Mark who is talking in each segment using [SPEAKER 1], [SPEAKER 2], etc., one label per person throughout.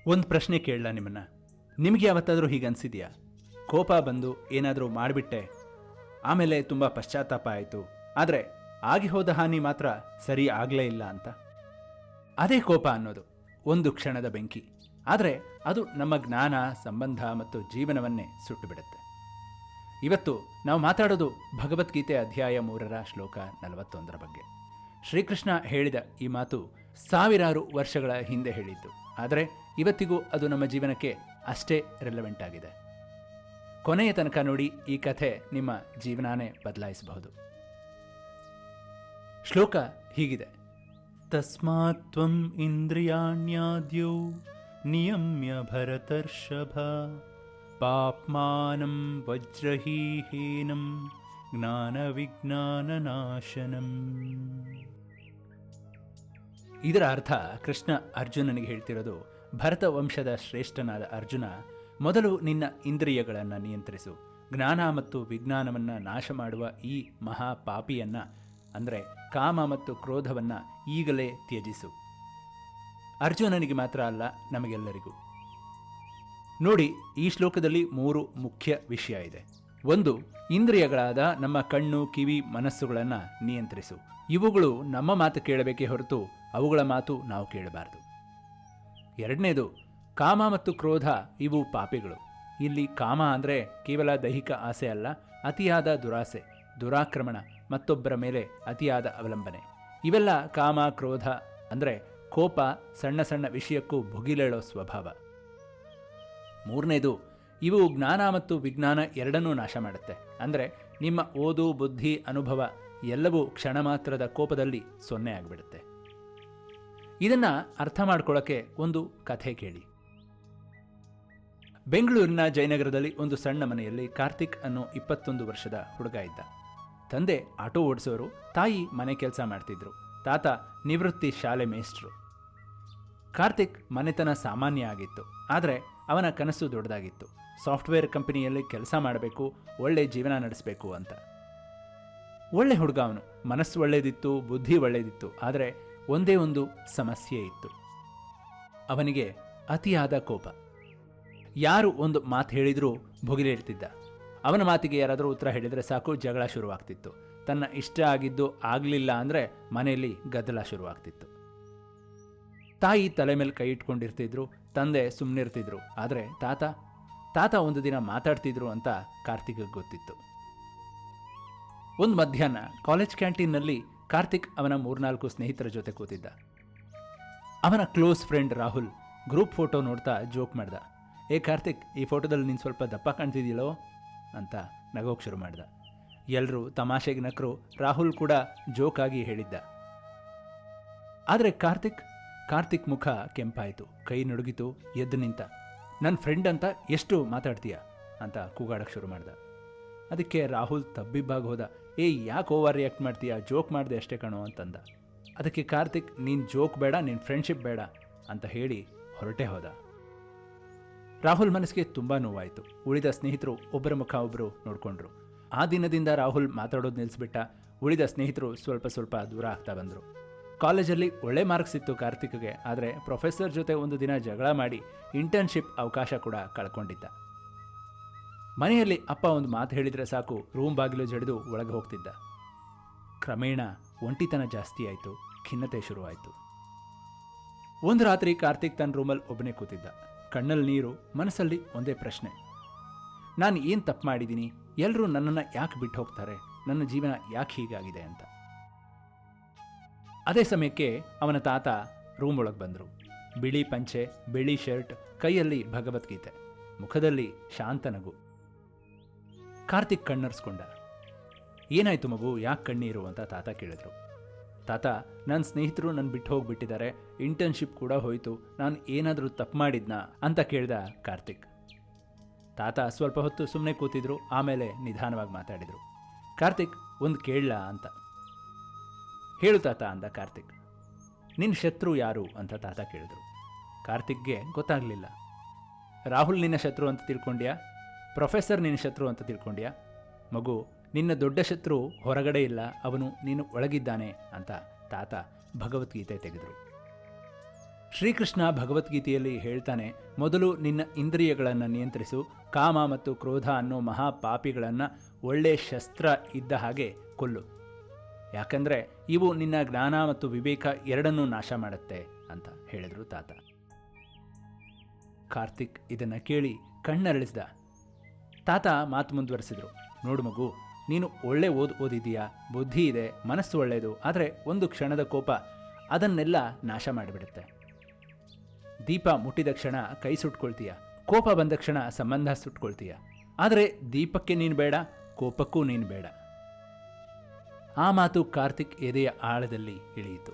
[SPEAKER 1] ಒಂದು ಪ್ರಶ್ನೆ ಕೇಳಲ್ಲ ನಿಮ್ಮನ್ನು. ನಿಮಗೆ ಯಾವತ್ತಾದರೂ ಹೀಗೆ ಅನಿಸಿದೆಯಾ? ಕೋಪ ಬಂದು ಏನಾದರೂ ಮಾಡಿಬಿಟ್ಟೆ, ಆಮೇಲೆ ತುಂಬ ಪಶ್ಚಾತ್ತಾಪ ಆಯಿತು, ಆದರೆ ಆಗಿ ಹೋದ ಹಾನಿ ಮಾತ್ರ ಸರಿ ಆಗಲೇ ಇಲ್ಲ ಅಂತ. ಅದೇ ಕೋಪ ಅನ್ನೋದು ಒಂದು ಕ್ಷಣದ ಬೆಂಕಿ, ಆದರೆ ಅದು ನಮ್ಮ ಜ್ಞಾನ, ಸಂಬಂಧ ಮತ್ತು ಜೀವನವನ್ನೇ ಸುಟ್ಟು ಬಿಡುತ್ತೆ. ಇವತ್ತು ನಾವು ಮಾತಾಡೋದು ಭಗವದ್ಗೀತೆ ಅಧ್ಯಾಯ 3 ಶ್ಲೋಕ 41 ಬಗ್ಗೆ. ಶ್ರೀಕೃಷ್ಣ ಹೇಳಿದ ಈ ಮಾತು ಸಾವಿರಾರು ವರ್ಷಗಳ ಹಿಂದೆ ಹೇಳಿದ್ದು, ಆದರೆ ಇವತ್ತಿಗೂ ಅದು ನಮ್ಮ ಜೀವನಕ್ಕೆ ಅಷ್ಟೇ ರಿಲೆವೆಂಟ್ ಆಗಿದೆ. ಕೊನೆಯ ತನಕ ನೋಡಿ, ಈ ಕಥೆ ನಿಮ್ಮ ಜೀವನನೇ ಬದಲಾಯಿಸಬಹುದು. ಶ್ಲೋಕ ಹೀಗಿದೆ: ತಸ್ಮಾತ್ ತ್ವಂ ಇಂದ್ರಿಯಾಣ್ಯಾದ್ಯೌ ನಿಯಮ್ಯ ಭರತರ್ಷಭ ಪಾಪ್ಮಾನಂ ವಜ್ರಹೀಹೀನಂ ಜ್ಞಾನ ವಿಜ್ಞಾನನಾಶನಂ. ಇದರ ಅರ್ಥ ಕೃಷ್ಣ ಅರ್ಜುನನಿಗೆ ಹೇಳ್ತಿರೋದು, ಭರತ ವಂಶದ ಶ್ರೇಷ್ಠನಾದ ಅರ್ಜುನ, ಮೊದಲು ನಿನ್ನ ಇಂದ್ರಿಯಗಳನ್ನು ನಿಯಂತ್ರಿಸು. ಜ್ಞಾನ ಮತ್ತು ವಿಜ್ಞಾನವನ್ನು ನಾಶ ಮಾಡುವ ಈ ಮಹಾಪಾಪಿಯನ್ನು, ಅಂದರೆ ಕಾಮ ಮತ್ತು ಕ್ರೋಧವನ್ನು ಈಗಲೇ ತ್ಯಜಿಸು. ಅರ್ಜುನನಿಗೆ ಮಾತ್ರ ಅಲ್ಲ, ನಮಗೆಲ್ಲರಿಗೂ. ನೋಡಿ, ಈ ಶ್ಲೋಕದಲ್ಲಿ 3 ಮುಖ್ಯ ವಿಷಯ ಇದೆ. ಒಂದು, ಇಂದ್ರಿಯಗಳಾದ ನಮ್ಮ ಕಣ್ಣು, ಕಿವಿ, ಮನಸ್ಸುಗಳನ್ನು ನಿಯಂತ್ರಿಸು. ಇವುಗಳು ನಮ್ಮ ಮಾತು ಕೇಳಬೇಕೇ ಹೊರತು ಅವುಗಳ ಮಾತು ನಾವು ಕೇಳಬಾರದು. ಎರಡನೇದು, ಕಾಮ ಮತ್ತು ಕ್ರೋಧ ಇವು ಪಾಪಿಗಳು. ಇಲ್ಲಿ ಕಾಮ ಅಂದರೆ ಕೇವಲ ದೈಹಿಕ ಆಸೆ ಅಲ್ಲ, ಅತಿಯಾದ ದುರಾಸೆ, ದುರಾಕ್ರಮಣ, ಮತ್ತೊಬ್ಬರ ಮೇಲೆ ಅತಿಯಾದ ಅವಲಂಬನೆ. ಇವೆಲ್ಲ ಕಾಮ, ಕ್ರೋಧ ಅಂದರೆ ಕೋಪ, ಸಣ್ಣ ಸಣ್ಣ ವಿಷಯಕ್ಕೂ ಭುಗಿಲೇಳೋ ಸ್ವಭಾವ. ಮೂರನೇದು, ಇವು ಜ್ಞಾನ ಮತ್ತು ವಿಜ್ಞಾನ ಎರಡನ್ನೂ ನಾಶ ಮಾಡುತ್ತೆ. ಅಂದರೆ ನಿಮ್ಮ ಓದು, ಬುದ್ಧಿ, ಅನುಭವ ಎಲ್ಲವೂ ಕ್ಷಣ ಮಾತ್ರದ ಕೋಪದಲ್ಲಿ 0 ಆಗಿಬಿಡುತ್ತೆ. ಇದನ್ನು ಅರ್ಥ ಮಾಡ್ಕೊಳ್ಳೋಕ್ಕೆ ಒಂದು ಕಥೆ ಕೇಳಿ. ಬೆಂಗಳೂರಿನ ಜಯನಗರದಲ್ಲಿ ಒಂದು ಸಣ್ಣ ಮನೆಯಲ್ಲಿ ಕಾರ್ತಿಕ್ ಅನ್ನೋ 21 ವರ್ಷದ ಹುಡುಗ ಇದ್ದ. ತಂದೆ ಆಟೋ ಓಡಿಸೋರು, ತಾಯಿ ಮನೆ ಕೆಲಸ ಮಾಡ್ತಿದ್ರು, ತಾತ ನಿವೃತ್ತಿ ಶಾಲೆ ಮೇಷ್ಟ್ರು. ಕಾರ್ತಿಕ್ ಮನೆತನ ಸಾಮಾನ್ಯ ಆಗಿತ್ತು, ಆದರೆ ಅವನ ಕನಸು ದೊಡ್ಡದಾಗಿತ್ತು. ಸಾಫ್ಟ್ವೇರ್ ಕಂಪನಿಯಲ್ಲಿ ಕೆಲಸ ಮಾಡಬೇಕು, ಒಳ್ಳೆ ಜೀವನ ನಡೆಸಬೇಕು ಅಂತ. ಒಳ್ಳೆ ಹುಡುಗ ಅವನು, ಮನಸ್ಸು ಒಳ್ಳೆಯದಿತ್ತು, ಬುದ್ಧಿ ಒಳ್ಳೆಯದಿತ್ತು. ಆದರೆ ಒಂದೇ ಒಂದು ಸಮಸ್ಯೆ ಇತ್ತು. ಅವನಿಗೆ ಅತಿಯಾದ ಕೋಪ. ಯಾರು ಒಂದು ಮಾತು ಹೇಳಿದರೂ ಭುಗಿಲೇಳ್ತಿದ್ದ. ಅವನ ಮಾತಿಗೆ ಯಾರಾದರೂ ಉತ್ತರ ಹೇಳಿದರೆ ಸಾಕು, ಜಗಳ ಶುರುವಾಗ್ತಿತ್ತು. ತನ್ನ ಇಷ್ಟ ಆಗಿದ್ದು ಆಗಲಿಲ್ಲ ಅಂದರೆ ಮನೆಯಲ್ಲಿ ಗದ್ದಲ ಶುರುವಾಗ್ತಿತ್ತು. ತಾಯಿ ತಲೆ ಮೇಲೆ ಕೈ ಇಟ್ಕೊಂಡಿರ್ತಿದ್ರು, ತಂದೆ ಸುಮ್ಮನಿರ್ತಿದ್ರು. ಆದರೆ ತಾತ ಒಂದು ದಿನ ಮಾತಾಡ್ತಿದ್ರು ಅಂತ ಕಾರ್ತಿಕ್ಗೆ ಗೊತ್ತಿತ್ತು. ಒಂದು ಮಧ್ಯಾಹ್ನ ಕಾಲೇಜ್ ಕ್ಯಾಂಟೀನ್ನಲ್ಲಿ ಕಾರ್ತಿಕ್ ಅವನ 3-4 ಸ್ನೇಹಿತರ ಜೊತೆ ಕೂತಿದ್ದ. ಅವನ close friend Rahul group photo ನೋಡ್ತಾ ಜೋಕ್ ಮಾಡ್ದ. ಏ ಕಾರ್ತಿಕ್, ಈ ಫೋಟೋದಲ್ಲಿ ನೀನು ಸ್ವಲ್ಪ ದಪ್ಪ ಕಾಣ್ತಿದ್ದೀಲೋ ಅಂತ ನಗೋಕ್ ಶುರು ಮಾಡ್ದ. ಎಲ್ಲರೂ ತಮಾಷೆಗೆ ನಕ್ಕರು. ರಾಹುಲ್ ಕೂಡ ಜೋಕಾಗಿ ಹೇಳಿದ್ದ. ಆದರೆ ಕಾರ್ತಿಕ್ ಮುಖ ಕೆಂಪಾಯಿತು, ಕೈ ನಡುಗಿತು, ಎದ್ದು ನಿಂತ. ನನ್ನ ಫ್ರೆಂಡ್ ಅಂತ ಎಷ್ಟು ಮಾತಾಡ್ತೀಯ ಅಂತ ಕೂಗಾಡಕ್ಕೆ ಶುರು ಮಾಡ್ದ. ಅದಕ್ಕೆ ರಾಹುಲ್ ತಬ್ಬಿಬ್ಬಾಗಿ ಹೋದ. ಯಾಕೆ ಓವರ್ ರಿಯಾಕ್ಟ್ ಮಾಡ್ತೀಯ, ಜೋಕ್ ಮಾಡಿದೆ ಅಷ್ಟೇ ಕಣೋ ಅಂತಂದ. ಅದಕ್ಕೆ ಕಾರ್ತಿಕ್, ನೀನು ಜೋಕ್ ಬೇಡ, ನಿನ್ನ ಫ್ರೆಂಡ್ಶಿಪ್ ಬೇಡ ಅಂತ ಹೇಳಿ ಹೊರಟೇ ಹೋದ. ರಾಹುಲ್ ಮನಸ್ಸಿಗೆ ತುಂಬ ನೋವಾಯಿತು. ಉಳಿದ ಸ್ನೇಹಿತರು ಒಬ್ಬರ ಮುಖ ಒಬ್ಬರು ನೋಡಿಕೊಂಡ್ರು. ಆ ದಿನದಿಂದ ರಾಹುಲ್ ಮಾತಾಡೋದು ನಿಲ್ಲಿಸ್ಬಿಟ್ಟ. ಉಳಿದ ಸ್ನೇಹಿತರು ಸ್ವಲ್ಪ ದೂರ ಆಗ್ತಾ ಬಂದರು. ಕಾಲೇಜಲ್ಲಿ ಒಳ್ಳೆ ಮಾರ್ಕ್ಸ್ ಇತ್ತು ಕಾರ್ತಿಕ್ಗೆ, ಆದರೆ ಪ್ರೊಫೆಸರ್ ಜೊತೆ ಒಂದು ದಿನ ಜಗಳ ಮಾಡಿ ಇಂಟರ್ನ್ಶಿಪ್ ಅವಕಾಶ ಕೂಡ ಕಳ್ಕೊಂಡಿದ್ದ. ಮನೆಯಲ್ಲಿ ಅಪ್ಪ ಒಂದು ಮಾತು ಹೇಳಿದರೆ ಸಾಕು, ರೂಮ್ ಬಾಗಿಲು ಜಡಿದು ಒಳಗೆ ಹೋಗ್ತಿದ್ದ. ಕ್ರಮೇಣ ಒಂಟಿತನ ಜಾಸ್ತಿ ಆಯಿತು, ಖಿನ್ನತೆ ಶುರುವಾಯಿತು. ಒಂದು ರಾತ್ರಿ ಕಾರ್ತಿಕ್ ತನ್ನ ರೂಮಲ್ಲಿ ಒಬ್ಬನೇ ಕೂತಿದ್ದ. ಕಣ್ಣಲ್ಲಿ ನೀರು, ಮನಸ್ಸಲ್ಲಿ ಒಂದೇ ಪ್ರಶ್ನೆ: ನಾನು ಏನು ತಪ್ಪು ಮಾಡಿದ್ದೀನಿ? ಎಲ್ಲರೂ ನನ್ನನ್ನು ಯಾಕೆ ಬಿಟ್ಟು ಹೋಗ್ತಾರೆ? ನನ್ನ ಜೀವನ ಯಾಕೆ ಹೀಗಾಗಿದೆ ಅಂತ. ಅದೇ ಸಮಯಕ್ಕೆ ಅವನ ತಾತ ರೂಮ್ ಒಳಗೆ ಬಂದರು. ಬಿಳಿ ಪಂಚೆ, ಬಿಳಿ ಶರ್ಟ್, ಕೈಯಲ್ಲಿ ಭಗವದ್ಗೀತೆ, ಮುಖದಲ್ಲಿ ಶಾಂತ ನಗು. ಕಾರ್ತಿಕ್ ಕಣ್ಣರ್ಸ್ಕೊಂಡ. ಏನಾಯ್ತು ಮಗು, ಯಾಕೆ ಕಣ್ಣೀರು ಅಂತ ತಾತ ಕೇಳಿದ್ರು. ತಾತ, ನನ್ನ ಸ್ನೇಹಿತರು ನನ್ನ ಬಿಟ್ಟು ಹೋಗಿಬಿಟ್ಟಿದ್ದಾರೆ, ಇಂಟರ್ನ್ಶಿಪ್ ಕೂಡ ಹೋಯಿತು, ನಾನು ಏನಾದರೂ ತಪ್ಪು ಮಾಡಿದ್ನಾ ಅಂತ ಕೇಳ್ದ ಕಾರ್ತಿಕ್. ತಾತ ಸ್ವಲ್ಪ ಹೊತ್ತು ಸುಮ್ಮನೆ ಕೂತಿದ್ರು, ಆಮೇಲೆ ನಿಧಾನವಾಗಿ ಮಾತಾಡಿದರು. ಕಾರ್ತಿಕ್, ಒಂದು ಕೇಳಲ್ಲ ಅಂತ. ಹೇಳು ತಾತ ಅಂದ ಕಾರ್ತಿಕ್. ನಿನ್ನ ಶತ್ರು ಯಾರು ಅಂತ ತಾತ ಕೇಳಿದ್ರು. ಕಾರ್ತಿಕ್ಗೆ ಗೊತ್ತಾಗಲಿಲ್ಲ. ರಾಹುಲ್ ನಿನ್ನ ಶತ್ರು ಅಂತ ತಿಳ್ಕೊಂಡ್ಯಾ? ಪ್ರೊಫೆಸರ್ ನಿನ್ನ ಶತ್ರು ಅಂತ ತಿಳ್ಕೊಂಡ್ಯಾ? ಮಗು, ನಿನ್ನ ದೊಡ್ಡ ಶತ್ರು ಹೊರಗಡೆ ಇಲ್ಲ, ಅವನು ನೀನು ಒಳಗಿದ್ದಾನೆ ಅಂತ ತಾತ ಭಗವದ್ಗೀತೆ ತೆಗೆದರು. ಶ್ರೀಕೃಷ್ಣ ಭಗವದ್ಗೀತೆಯಲ್ಲಿ ಹೇಳ್ತಾನೆ, ಮೊದಲು ನಿನ್ನ ಇಂದ್ರಿಯಗಳನ್ನು ನಿಯಂತ್ರಿಸು, ಕಾಮ ಮತ್ತು ಕ್ರೋಧ ಅನ್ನೋ ಮಹಾಪಾಪಿಗಳನ್ನು ಒಳ್ಳೆ ಶಸ್ತ್ರ ಇದ್ದ ಹಾಗೆ ಕೊಲ್ಲು, ಯಾಕಂದರೆ ಇವು ನಿನ್ನ ಜ್ಞಾನ ಮತ್ತು ವಿವೇಕ ಎರಡನ್ನೂ ನಾಶ ಮಾಡುತ್ತೆ ಅಂತ ಹೇಳಿದರು ತಾತ. ಕಾರ್ತಿಕ್ ಇದನ್ನು ಕೇಳಿ ಕಣ್ಣರಳಿಸ್ದ. ತಾತ ಮಾತು ಮುಂದುವರೆಸಿದ್ರು, ನೋಡು ಮಗು, ನೀನು ಒಳ್ಳೆ ಓದಿದೀಯಾ, ಬುದ್ಧಿ ಇದೆ, ಮನಸ್ಸು ಒಳ್ಳೆಯದು, ಆದರೆ ಒಂದು ಕ್ಷಣದ ಕೋಪ ಅದನ್ನೆಲ್ಲ ನಾಶ ಮಾಡಿಬಿಡುತ್ತೆ. ದೀಪ ಮುಟ್ಟಿದ ಕ್ಷಣ ಕೈ ಸುಟ್ಕೊಳ್ತೀಯ, ಕೋಪ ಬಂದ ಕ್ಷಣ ಸಂಬಂಧ ಸುಟ್ಕೊಳ್ತೀಯ, ಆದರೆ ದೀಪಕ್ಕೆ ನೀನು ಬೇಡ, ಕೋಪಕ್ಕೂ ನೀನು ಬೇಡ. ಆ ಮಾತು ಕಾರ್ತಿಕ್ ಎದೆಯ ಆಳದಲ್ಲಿ ಇಳಿಯಿತು.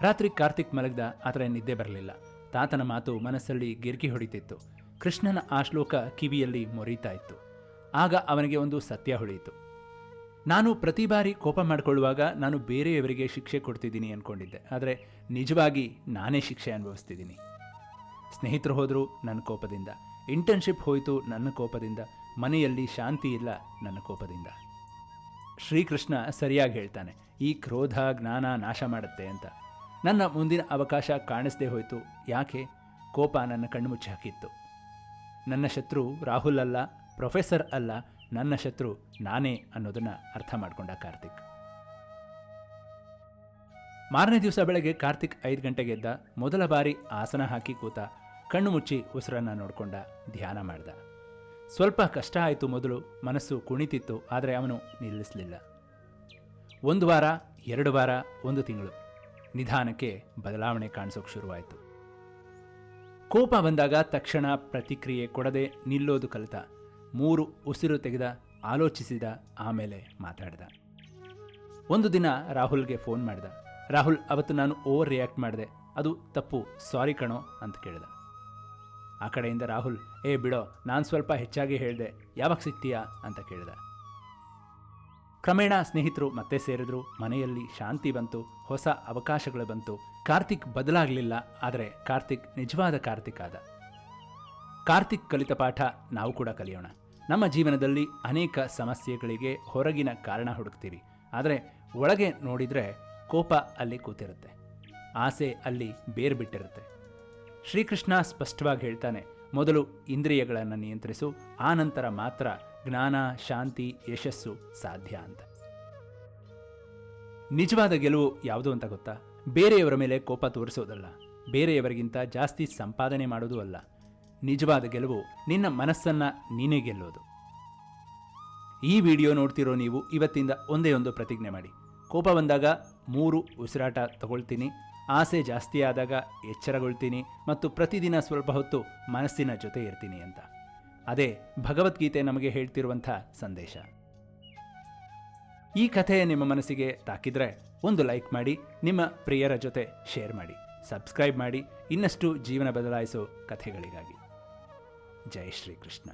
[SPEAKER 1] ರಾತ್ರಿ ಕಾರ್ತಿಕ್ ಮಲಗ್ದ, ಆದರೆ ನಿದ್ದೆ ಬರಲಿಲ್ಲ. ತಾತನ ಮಾತು ಮನಸ್ಸಲ್ಲಿ ಗಿರ್ಕಿ ಹೊಡಿತಿತ್ತು. ಕೃಷ್ಣನ ಆ ಶ್ಲೋಕ ಕಿವಿಯಲ್ಲಿ ಮೊರೀತಾ ಇತ್ತು. ಆಗ ಅವನಿಗೆ ಒಂದು ಸತ್ಯ ಹೊಳೆಯಿತು. ನಾನು ಪ್ರತಿ ಬಾರಿ ಕೋಪ ಮಾಡಿಕೊಳ್ಳುವಾಗ ನಾನು ಬೇರೆಯವರಿಗೆ ಶಿಕ್ಷೆ ಕೊಡ್ತಿದ್ದೀನಿ ಅಂದ್ಕೊಂಡಿದ್ದೆ, ಆದರೆ ನಿಜವಾಗಿ ನಾನೇ ಶಿಕ್ಷೆ ಅನುಭವಿಸ್ತಿದ್ದೀನಿ. ಸ್ನೇಹಿತರು ಹೋದರು ನನ್ನ ಕೋಪದಿಂದ, ಇಂಟರ್ನ್ಶಿಪ್ ಹೋಯಿತು ನನ್ನ ಕೋಪದಿಂದ, ಮನೆಯಲ್ಲಿ ಶಾಂತಿ ಇಲ್ಲ ನನ್ನ ಕೋಪದಿಂದ. ಶ್ರೀಕೃಷ್ಣ ಸರಿಯಾಗಿ ಹೇಳ್ತಾನೆ, ಈ ಕ್ರೋಧ ಜ್ಞಾನ ನಾಶ ಮಾಡುತ್ತೆ ಅಂತ. ನನ್ನ ಮುಂದಿನ ಅವಕಾಶ ಕಾಣಿಸದೇ ಹೋಯಿತು. ಯಾಕೆ? ಕೋಪ ನನ್ನ ಕಣ್ಣು ಮುಚ್ಚಿ ಹಾಕಿತ್ತು. ನನ್ನ ಶತ್ರು ರಾಹುಲ್ ಅಲ್ಲ, ಪ್ರೊಫೆಸರ್ ಅಲ್ಲ, ನನ್ನ ಶತ್ರು ನಾನೇ ಅನ್ನೋದನ್ನು ಅರ್ಥ ಮಾಡಿಕೊಂಡ ಕಾರ್ತಿಕ್. ಮಾರನೇ ದಿವಸ ಬೆಳಗ್ಗೆ ಕಾರ್ತಿಕ್ 5 ಗಂಟೆಗೆ ಎದ್ದ. ಮೊದಲ ಬಾರಿ ಆಸನ ಹಾಕಿ ಕೂತ, ಕಣ್ಣು ಮುಚ್ಚಿ ಉಸಿರನ್ನು ನೋಡಿಕೊಂಡ, ಧ್ಯಾನ ಮಾಡ್ದ. ಸ್ವಲ್ಪ ಕಷ್ಟ ಆಯಿತು. ಮೊದಲು ಮನಸ್ಸು ಕುಣಿತಿತ್ತು, ಆದರೆ ಅವನು ನಿಲ್ಲಿಸಲಿಲ್ಲ. 1 ವಾರ, 2 ವಾರ, 1 ತಿಂಗಳು, ನಿಧಾನಕ್ಕೆ ಬದಲಾವಣೆ ಕಾಣಿಸೋಕೆ ಶುರುವಾಯಿತು. ಕೋಪ ಬಂದಾಗ ತಕ್ಷಣ ಪ್ರತಿಕ್ರಿಯೆ ಕೊಡದೆ ನಿಲ್ಲೋದು ಕಲಿತ. 3 ಉಸಿರು ತೆಗೆದ, ಆಲೋಚಿಸಿದ, ಆಮೇಲೆ ಮಾತಾಡ್ದ. ಒಂದು ದಿನ ರಾಹುಲ್ಗೆ ಫೋನ್ ಮಾಡ್ದ. ರಾಹುಲ್, ಅವತ್ತು ನಾನು ಓವರ್ ರಿಯಾಕ್ಟ್ ಮಾಡಿದೆ, ಅದು ತಪ್ಪು, ಸಾರಿ ಕಣೋ ಅಂತ ಕೇಳ್ದ. ಆ ಕಡೆಯಿಂದ ರಾಹುಲ್, ಬಿಡೋ, ನಾನು ಸ್ವಲ್ಪ ಹೆಚ್ಚಾಗಿ ಹೇಳಿದೆ, ಯಾವಾಗ ಸಿಗ್ತೀಯಾ ಅಂತ ಕೇಳ್ದ. ಕ್ರಮೇಣ ಸ್ನೇಹಿತರು ಮತ್ತೆ ಸೇರಿದ್ರು. ಮನೆಯಲ್ಲಿ ಶಾಂತಿ ಬಂತು, ಹೊಸ ಅವಕಾಶಗಳು ಬಂತು. ಕಾರ್ತಿಕ್ ಬದಲಾಗಲಿಲ್ಲ, ಆದರೆ ಕಾರ್ತಿಕ್ ನಿಜವಾದ ಕಾರ್ತಿಕ್ ಆದ. ಕಾರ್ತಿಕ್ ಕಲಿತ ಪಾಠ ನಾವು ಕೂಡ ಕಲಿಯೋಣ. ನಮ್ಮ ಜೀವನದಲ್ಲಿ ಅನೇಕ ಸಮಸ್ಯೆಗಳಿಗೆ ಹೊರಗಿನ ಕಾರಣ ಹುಡುಕ್ತೀರಿ, ಆದರೆ ಒಳಗೆ ನೋಡಿದರೆ ಕೋಪ ಅಲ್ಲಿ ಕೂತಿರುತ್ತೆ, ಆಸೆ ಅಲ್ಲಿ ಬೇರು ಬಿಟ್ಟಿರುತ್ತೆ. ಶ್ರೀಕೃಷ್ಣ ಸ್ಪಷ್ಟವಾಗಿ ಹೇಳ್ತಾನೆ, ಮೊದಲು ಇಂದ್ರಿಯಗಳನ್ನು ನಿಯಂತ್ರಿಸು, ಆನಂತರ ಮಾತ್ರ ಜ್ಞಾನ, ಶಾಂತಿ, ಯಶಸ್ಸು ಸಾಧ್ಯ ಅಂತ. ನಿಜವಾದ ಗೆಲುವು ಯಾವುದು ಅಂತ ಗೊತ್ತಾ? ಬೇರೆಯವರ ಮೇಲೆ ಕೋಪ ತೋರಿಸೋದಲ್ಲ, ಬೇರೆಯವರಿಗಿಂತ ಜಾಸ್ತಿ ಸಂಪಾದನೆ ಮಾಡೋದು ಅಲ್ಲ. ನಿಜವಾದ ಗೆಲುವು ನಿನ್ನ ಮನಸ್ಸನ್ನು ನೀನೇ ಗೆಲ್ಲೋದು. ಈ ವಿಡಿಯೋ ನೋಡ್ತಿರೋ ನೀವು ಇವತ್ತಿಂದ ಒಂದೇ ಒಂದು ಪ್ರತಿಜ್ಞೆ ಮಾಡಿ. ಕೋಪ ಬಂದಾಗ 3 ಉಸಿರಾಟ ತಗೊಳ್ತೀನಿ, ಆಸೆ ಜಾಸ್ತಿ ಆದಾಗ ಎಚ್ಚರಗೊಳ್ತೀನಿ ಮತ್ತು ಪ್ರತಿದಿನ ಸ್ವಲ್ಪ ಹೊತ್ತು ಮನಸ್ಸಿನ ಜೊತೆ ಇರ್ತೀನಿ ಅಂತ. ಅದೇ ಭಗವದ್ಗೀತೆ ನಮಗೆ ಹೇಳ್ತಿರುವಂಥ ಸಂದೇಶ. ಈ ಕಥೆ ನಿಮ್ಮ ಮನಸ್ಸಿಗೆ ತಾಕಿದ್ರೆ ಒಂದು ಲೈಕ್ ಮಾಡಿ, ನಿಮ್ಮ ಪ್ರಿಯರ ಜೊತೆ ಶೇರ್ ಮಾಡಿ, ಸಬ್ಸ್ಕ್ರೈಬ್ ಮಾಡಿ ಇನ್ನಷ್ಟು ಜೀವನ ಬದಲಾಯಿಸೋ ಕಥೆಗಳಿಗಾಗಿ. ಜೈ ಶ್ರೀಕೃಷ್ಣ.